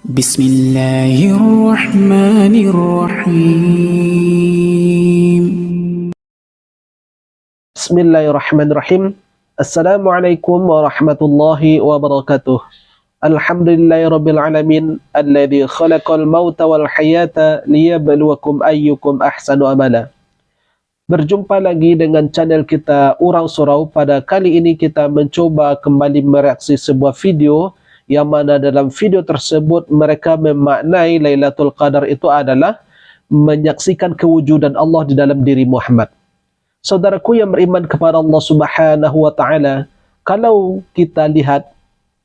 Bismillahirrahmanirrahim. Bismillahirrahmanirrahim. Assalamualaikum warahmatullahi wabarakatuh. Alhamdulillahirabbil alamin alladzi khalaqal mauta wal hayata liyabluwakum ayyukum ahsanu amala. Berjumpa lagi dengan channel kita Urang Surau. Pada kali ini kita mencoba kembali mereaksi sebuah video yang mana dalam video tersebut mereka memaknai Lailatul Qadar itu adalah menyaksikan kewujudan Allah di dalam diri Muhammad. Saudaraku yang beriman kepada Allah Subhanahu wa taala, kalau kita lihat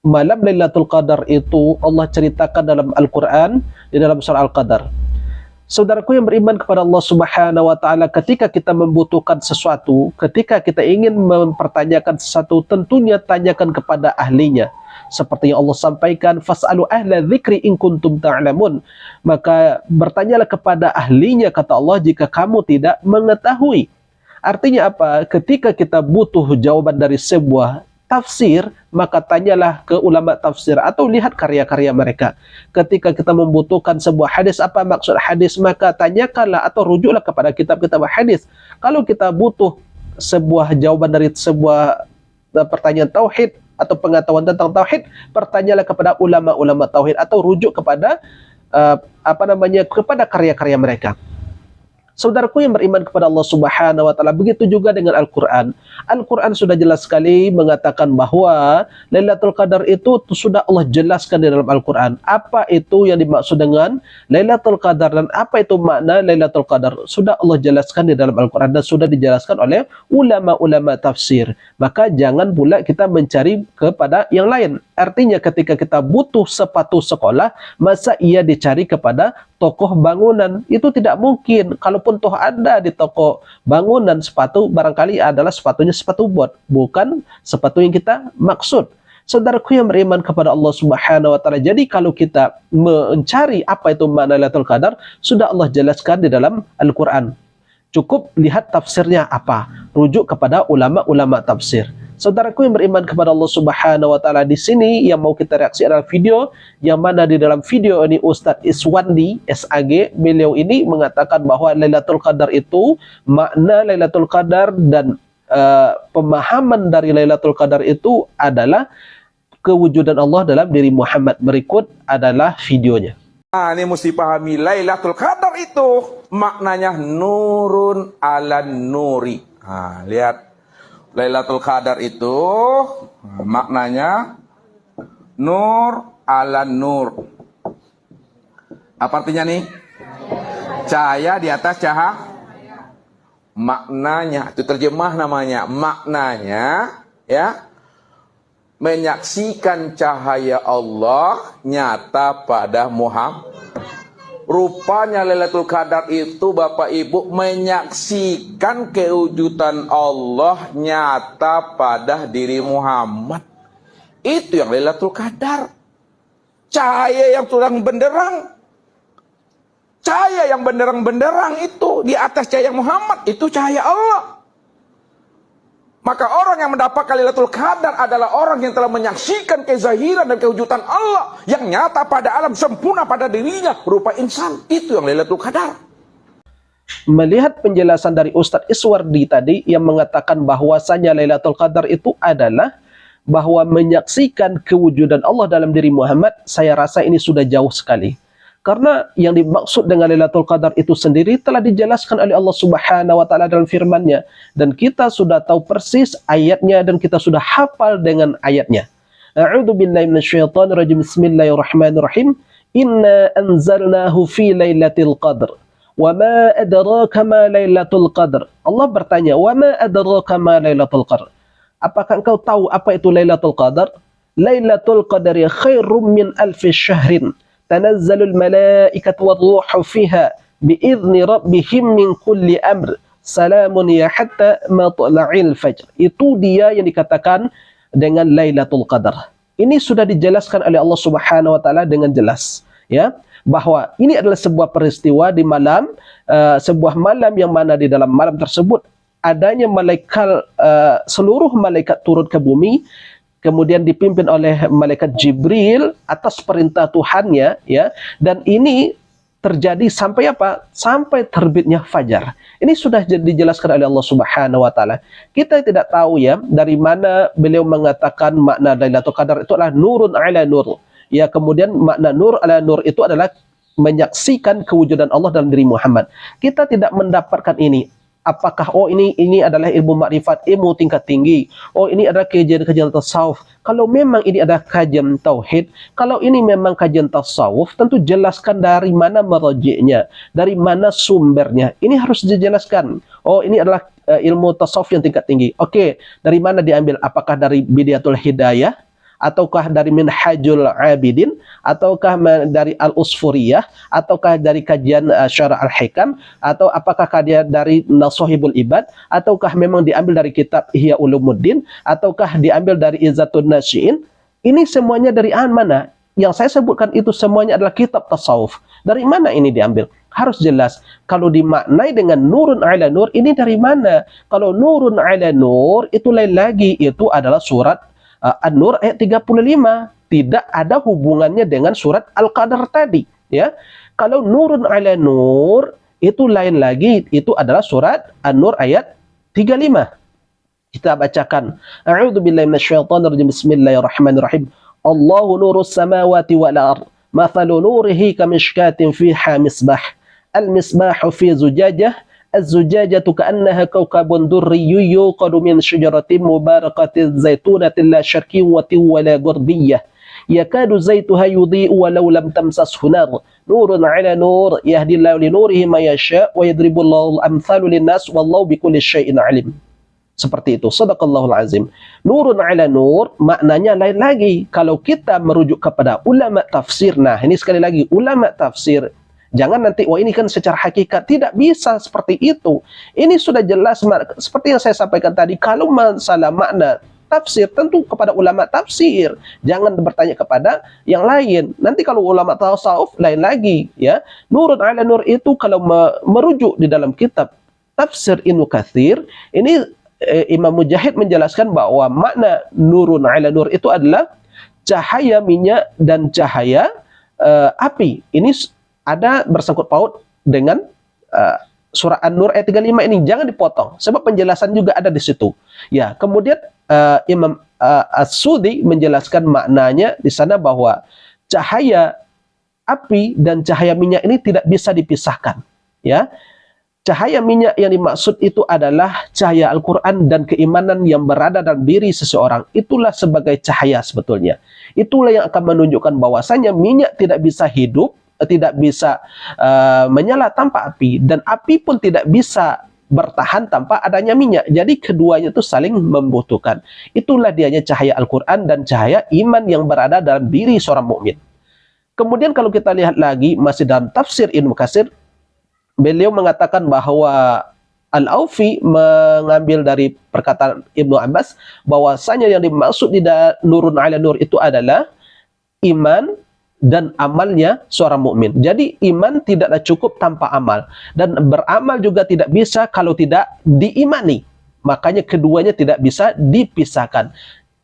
malam Lailatul Qadar itu Allah ceritakan dalam Al-Qur'an di dalam surah Al-Qadar. Saudaraku yang beriman kepada Allah Subhanahu wa taala, ketika kita membutuhkan sesuatu, ketika kita ingin mempertanyakan sesuatu, tentunya tanyakan kepada ahlinya. Seperti yang Allah sampaikan, fas'alu ahla dzikri in kuntum ta'lamun. Maka bertanyalah kepada ahlinya, kata Allah, jika kamu tidak mengetahui. Artinya apa? Ketika kita butuh jawaban dari sebuah tafsir, maka tanyalah ke ulama tafsir atau lihat karya-karya mereka. Ketika kita membutuhkan sebuah hadis, apa maksud hadis, maka tanyakanlah atau rujuklah kepada kitab-kitab hadis. Kalau kita butuh sebuah jawaban dari sebuah pertanyaan tauhid atau pengetahuan tentang tauhid, bertanyalah kepada ulama-ulama tauhid atau rujuk kepada kepada karya-karya mereka. Saudaraku yang beriman kepada Allah Subhanahu wa taala, begitu juga dengan Al-Qur'an. Al-Qur'an sudah jelas sekali mengatakan bahwa Lailatul Qadar itu sudah Allah jelaskan di dalam Al-Qur'an. Apa itu yang dimaksud dengan Lailatul Qadar dan apa itu makna Lailatul Qadar? Sudah Allah jelaskan di dalam Al-Qur'an dan sudah dijelaskan oleh ulama-ulama tafsir. Maka jangan pula kita mencari kepada yang lain. Artinya ketika kita butuh sepatu sekolah, masa ia dicari kepada tokoh bangunan? Itu tidak mungkin. Kalaupun toh ada di toko bangunan sepatu, barangkali adalah sepatunya sepatu bot, bukan sepatu yang kita maksud. Saudaraku yang beriman kepada Allah Subhanahu wa taala, jadi kalau kita mencari apa itu makna Lailatul Qadar, sudah Allah jelaskan di dalam Al-Qur'an. Cukup lihat tafsirnya apa, rujuk kepada ulama-ulama tafsir. Saudaraku yang beriman kepada Allah Subhanahu wa taala, di sini yang mau kita reaksi adalah video yang mana di dalam video ini Ustadz Iswandi SAG, beliau ini mengatakan bahwa Lailatul Qadar itu, makna Lailatul Qadar dan pemahaman dari Lailatul Qadar itu adalah kewujudan Allah dalam diri Muhammad. Berikut adalah videonya. Nah, ini mesti pahami, Lailatul Qadar itu maknanya nurun ala nuri. Nah, lihat. Lailatul Qadar itu maknanya nur ala nur. Apa artinya nih? Cahaya di atas cahaya. Maknanya, itu terjemah namanya. Maknanya, ya, menyaksikan cahaya Allah nyata pada Muhammad. Rupanya Lailatul Qadar itu Bapak Ibu menyaksikan kewujudan Allah nyata pada diri Muhammad. Itu yang Lailatul Qadar. Cahaya yang terang benderang. Cahaya yang benderang-benderang itu di atas cahaya Muhammad, itu cahaya Allah. Maka orang yang mendapatkan Lailatul Qadar adalah orang yang telah menyaksikan kezahiran dan kewujudan Allah yang nyata pada alam sempurna pada dirinya berupa insan. Itu yang Lailatul Qadar. Melihat penjelasan dari Ustadz Iswardi tadi yang mengatakan bahwasanya Lailatul Qadar itu adalah bahwa menyaksikan kewujudan Allah dalam diri Muhammad, saya rasa ini sudah jauh sekali. Karena yang dimaksud dengan Lailatul Qadar itu sendiri telah dijelaskan oleh Allah Subhanahu wa taala dalam firman-Nya, dan kita sudah tahu persis ayatnya dan kita sudah hafal dengan ayatnya. A'udzu billahi minasyaitonir rajim. Bismillahirrahmanirrahim. Inna anzalnahu fi lailatul qadr. Wa ma adraka ma lailatul qadr. Allah bertanya, "Wa ma adraka ma lailatul qadr?" Apakah engkau tahu apa itu Lailatul Qadar? Lailatul Qadari khairum min alfi syahrin. Tanazzalul malaikatu war-ruhu fiha biizni rabbihim min kulli amr. Salamun ya hatta matla'il fajr. Itu dia yang dikatakan dengan Lailatul Qadar. Ini sudah dijelaskan oleh Allah Subhanahu wa taala dengan jelas, ya, bahwa ini adalah sebuah peristiwa di malam, sebuah malam yang mana di dalam malam tersebut adanya malaikat, seluruh malaikat turun ke bumi kemudian dipimpin oleh malaikat Jibril atas perintah Tuhannya, ya. Dan ini terjadi sampai apa? Sampai terbitnya fajar. Ini sudah dijelaskan oleh Allah Subhanahu wa taala. Kita tidak tahu ya dari mana beliau mengatakan makna Lailatul Qadar itu adalah nurun ala nur. Ya, kemudian makna nur ala nur itu adalah menyaksikan kewujudan Allah dalam diri Muhammad. Kita tidak mendapatkan ini. Apakah ini adalah ilmu makrifat, ilmu tingkat tinggi? Oh, ini adalah kajian-kajian tasawuf. Kalau memang ini adalah kajian tauhid, kalau ini memang kajian tasawuf, tentu jelaskan dari mana merajiknya, dari mana sumbernya. Ini harus dijelaskan. Oh, ini adalah ilmu tasawuf yang tingkat tinggi. Oke, dari mana diambil? Apakah dari Bidayatul Hidayah? Ataukah dari Minhajul Abidin, ataukah dari Al-Usfuriyah, ataukah dari kajian Syarah Al-Hikam, atau apakah kajian dari Nasuhibul Ibad, ataukah memang diambil dari kitab Ihya Ulumuddin, ataukah diambil dari Izzatun Nasyi'in? Ini semuanya dari mana? Yang saya sebutkan itu semuanya adalah kitab tasawuf. Dari mana ini diambil? Harus jelas. Kalau dimaknai dengan nurun ala nur, ini dari mana? Kalau nurun ala nur, itu lain lagi. Itu adalah surat An-Nur ayat 35, tidak ada hubungannya dengan surat Al-Qadar tadi, ya. Kalau nurun ala nur itu lain lagi, itu adalah surat An-Nur ayat 35. Kita bacakan. A'udzubillahi minasyaitonirrajim. Bismillahirrahmanirrahim. Allahu nurus samawati wal ard. Mathalu nurihi kamishkatin fiha misbah. Al-misbahu fi zujajah. الزجاجة كأنها كوكب دري يوقد من شجرة مباركة زيتونة لا شرقية ولا غربية يكاد زيتها يضيء ولو لم تمسسه نار نور على نور يهدي الله لنوره ما يشاء ويضرب الله الأمثال للناس والله بكل شيء عليم. Seperti itu. Shadaqallahul azim. Nurun ala nur maknanya lain lagi. Kalau kita merujuk kepada ulama tafsir, nah ini sekali lagi ulama tafsir, jangan nanti, wah ini kan secara hakikat. Tidak bisa seperti itu. Ini sudah jelas, seperti yang saya sampaikan tadi, kalau masalah makna tafsir, tentu kepada ulama tafsir. Jangan bertanya kepada yang lain. Nanti kalau ulama tasawuf, lain lagi. Ya, nurun ala nur itu kalau merujuk di dalam kitab tafsir Ibnu Katsir, ini Imam Mujahid menjelaskan bahwa makna nurun ala nur itu adalah cahaya minyak dan cahaya api. Ini ada bersangkut paut dengan surah An-Nur ayat 35 ini. Jangan dipotong, sebab penjelasan juga ada di situ. Ya, kemudian Imam As-Sudi menjelaskan maknanya di sana bahwa cahaya api dan cahaya minyak ini tidak bisa dipisahkan. Ya, cahaya minyak yang dimaksud itu adalah cahaya Al-Quran dan keimanan yang berada dalam diri seseorang. Itulah sebagai cahaya sebetulnya. Itulah yang akan menunjukkan bahwasanya minyak tidak bisa hidup, tidak bisa menyala tanpa api, dan api pun tidak bisa bertahan tanpa adanya minyak. Jadi keduanya itu saling membutuhkan. Itulah dianya cahaya Al-Quran dan cahaya iman yang berada dalam diri seorang mukmin. Kemudian kalau kita lihat lagi masih dalam tafsir Ibnu Katsir, beliau mengatakan bahwa Al-Aufi mengambil dari perkataan Ibnu Abbas bahwasanya yang dimaksud di nurun ala nur itu adalah iman dan amalnya seorang mukmin. Jadi iman tidaklah cukup tanpa amal, dan beramal juga tidak bisa kalau tidak diimani. Makanya keduanya tidak bisa dipisahkan.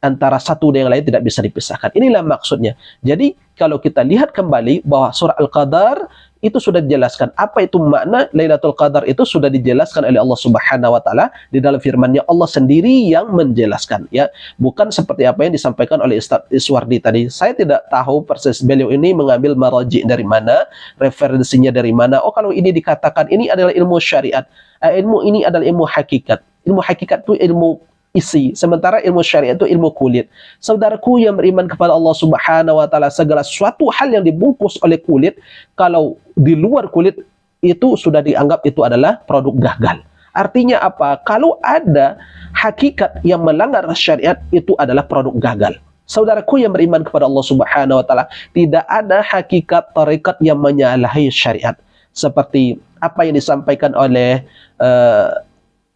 Antara satu dan yang lain tidak bisa dipisahkan. Inilah maksudnya. Jadi kalau kita lihat kembali bahwa surah Al-Qadar itu sudah dijelaskan. Apa itu makna Lailatul Qadar, itu sudah dijelaskan oleh Allah Subhanahu wa taala di dalam firman-Nya. Allah sendiri yang menjelaskan, ya. Bukan seperti apa yang disampaikan oleh Ustaz Iswardi tadi. Saya tidak tahu persis beliau ini mengambil maraji dari mana, referensinya dari mana. Oh, kalau ini dikatakan ini adalah ilmu syariat. Ilmu ini adalah ilmu hakikat. Ilmu hakikat itu ilmu isi, sementara ilmu syariat itu ilmu kulit. Saudaraku yang beriman kepada Allah Subhanahu wa taala, segala suatu hal yang dibungkus oleh kulit, kalau di luar kulit itu sudah dianggap itu adalah produk gagal. Artinya apa? Kalau ada hakikat yang melanggar syariat, itu adalah produk gagal. Saudaraku yang beriman kepada Allah Subhanahu wa taala, tidak ada hakikat tarekat yang menyalahi syariat. Seperti apa yang disampaikan oleh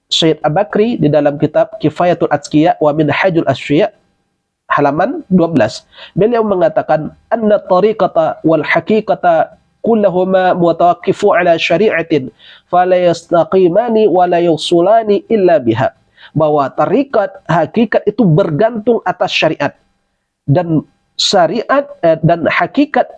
Syed Abakri di dalam kitab Kifayatul Atqiya wa Minhajul Asfiya halaman 12. Beliau mengatakan anna tariqata wal haqiqata kullahuma mutawaqqifu ala syari'atin fala yastaqimani wa la yusulani illa biha. bahwa tarikat hakikat itu bergantung atas syariat, dan syariat dan hakikat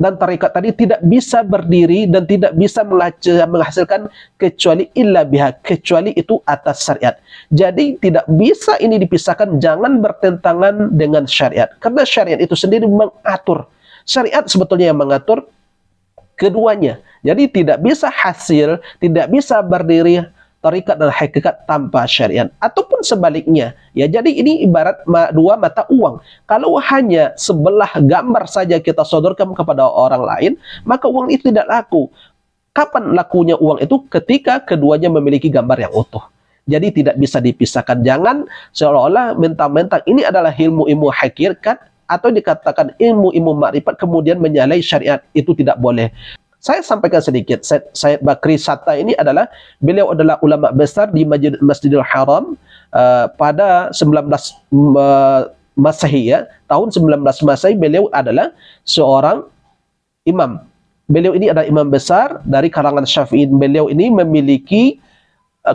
dan tarikat tadi tidak bisa berdiri dan tidak bisa menghasilkan kecuali illa biha, kecuali itu atas syariat. Jadi tidak bisa ini dipisahkan, jangan bertentangan dengan syariat, karena syariat itu sendiri mengatur. Syariat sebetulnya yang mengatur keduanya. Jadi tidak bisa hasil, tidak bisa berdiri tarikat dan hakikat tanpa syariat, ataupun sebaliknya. Ya, jadi ini ibarat dua mata uang. Kalau hanya sebelah gambar saja kita sodorkan kepada orang lain, maka uang itu tidak laku. Kapan lakunya uang itu? Ketika keduanya memiliki gambar yang utuh. Jadi tidak bisa dipisahkan. Jangan seolah-olah mentang-mentang ini adalah ilmu-ilmu hakikat atau dikatakan ilmu-ilmu makrifat kemudian menyalahi syariat, itu tidak boleh. Saya sampaikan sedikit. Sayyid Bakri Satta ini beliau adalah ulama besar di Masjidil Haram pada 19 Masehi, ya. Tahun 19 Masehi beliau adalah seorang imam. Beliau ini adalah imam besar dari kalangan Syafi'in. Beliau ini memiliki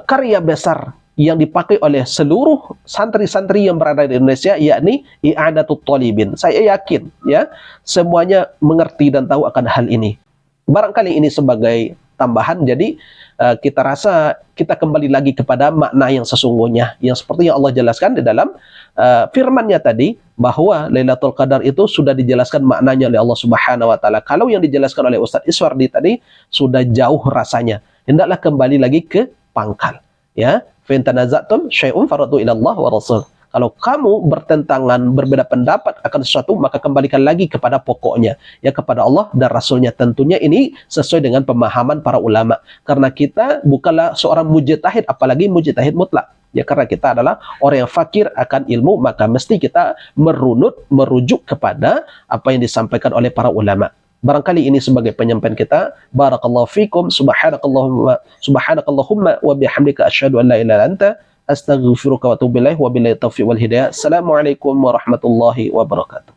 karya besar yang dipakai oleh seluruh santri-santri yang berada di Indonesia, yakni I'anatut Thalibin. Saya yakin, ya, semuanya mengerti dan tahu akan hal ini. Barangkali ini sebagai tambahan, jadi kita rasa kita kembali lagi kepada makna yang sesungguhnya, yang seperti yang Allah jelaskan di dalam firman-Nya tadi, bahwa Lailatul Qadar itu sudah dijelaskan maknanya oleh Allah Subhanahu wa taala. Kalau yang dijelaskan oleh Ustaz Iswardi tadi sudah jauh rasanya, hendaklah kembali lagi ke pangkal, ya. Fa in tanazatum syai'un faruddu ila Allah wa Rasul. Kalau kamu bertentangan, berbeda pendapat akan sesuatu, maka kembalikan lagi kepada pokoknya, ya, kepada Allah dan Rasulnya. Tentunya ini sesuai dengan pemahaman para ulama. Karena kita bukanlah seorang mujtahid, apalagi mujtahid mutlak. Ya, karena kita adalah orang yang fakir akan ilmu, maka mesti kita merujuk kepada apa yang disampaikan oleh para ulama. Barangkali ini sebagai penyampaian kita. Barakallahu fikum, subhanakallahumma wa bihamdika asyhadu an la ilaha illa anta astaghfiruka wa atubu ilaik, wa billahi taufiq wal hidayah. Assalamualaikum warahmatullahi wabarakatuh.